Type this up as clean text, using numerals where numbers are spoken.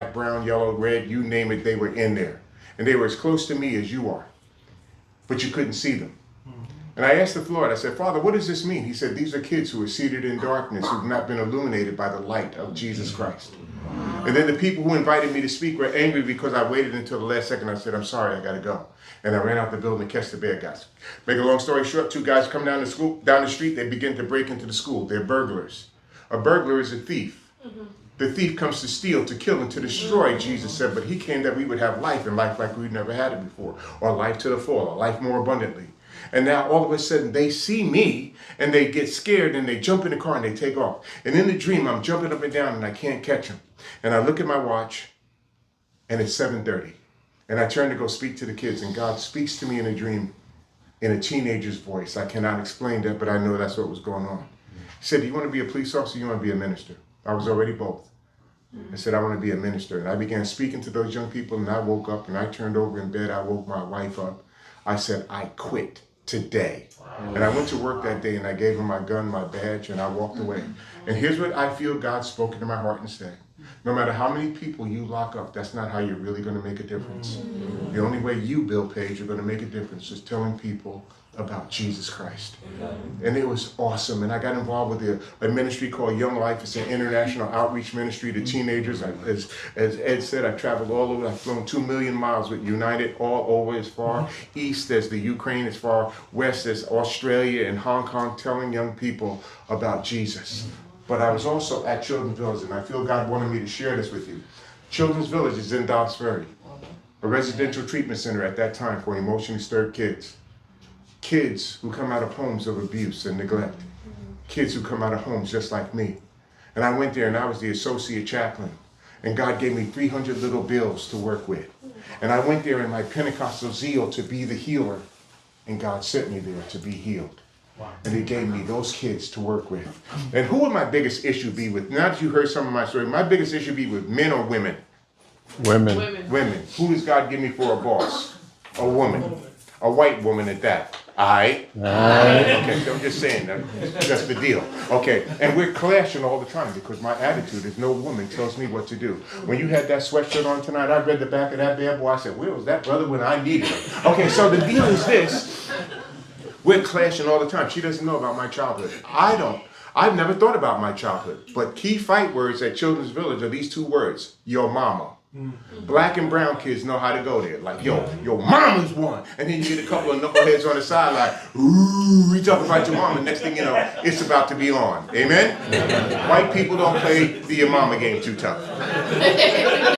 brown, yellow, red, you name it, they were in there. And they were as close to me as you are, but you couldn't see them. And I asked the Lord, I said, Father, what does this mean? He said, these are kids who are seated in darkness, who've not been illuminated by the light of Jesus Christ. And then the people who invited me to speak were angry because I waited until the last second. I said, I'm sorry, I got to go. And I ran out the building to catch the bad guys. Make a long story short, two guys come down the street, they begin to break into the school. They're burglars. A burglar is a thief. The thief comes to steal, to kill, and to destroy, Jesus said, but he came that we would have life, and life like we've never had it before, or life to the full, or life more abundantly. And now all of a sudden they see me and they get scared and they jump in the car and they take off. And in the dream, I'm jumping up and down and I can't catch them. And I look at my watch and it's 7:30. And I turn to go speak to the kids, and God speaks to me in a dream in a teenager's voice. I cannot explain that, but I know that's what was going on. He said, do you want to be a police officer or you want to be a minister? I was already both. I said, I want to be a minister. And I began speaking to those young people, and I woke up and I turned over in bed. I woke my wife up. I said, I quit today. And I went to work that day and I gave him my gun, my badge, and I walked away. And here's what I feel God spoke into my heart and said. No matter how many people you lock up, that's not how you're really going to make a difference. The only way you, Bill Paige, are going to make a difference is telling people about Jesus Christ. And it was awesome. And I got involved with a ministry called Young Life. It's an international outreach ministry to teenagers. As Ed said, I've traveled all over. I've flown 2 million miles with United, all over as far east as the Ukraine, as far west as Australia and Hong Kong, telling young people about Jesus. But I was also at Children's Village, and I feel God wanted me to share this with you. Children's Village is in Dobbs Ferry, a residential treatment center at that time for emotionally disturbed kids. Kids who come out of homes of abuse and neglect. Kids who come out of homes just like me. And I went there and I was the associate chaplain. And God gave me 300 little bills to work with. And I went there in my Pentecostal zeal to be the healer. And God sent me there to be healed. And he gave me those kids to work with. And who would my biggest issue be with? Now that you heard some of my story, my biggest issue be with men or women? Women. Women. Who does God give me for a boss? A woman. A white woman at that. All right? Okay, so I'm just saying, that's the deal. Okay, and we're clashing all the time because my attitude is no woman tells me what to do. When you had that sweatshirt on tonight, I read the back of that bad boy. I said, where was that brother when I needed him? Okay, so the deal is this. We're clashing all the time. She doesn't know about my childhood. I don't. I've never thought about my childhood. But key fight words at Children's Village are these two words, your mama. Black and brown kids know how to go there. Like, yo, your mama's one. And then you get a couple of knuckleheads on the side like, ooh, we talking about your mama. Next thing you know, it's about to be on. Amen? White people don't play the your mama game too tough.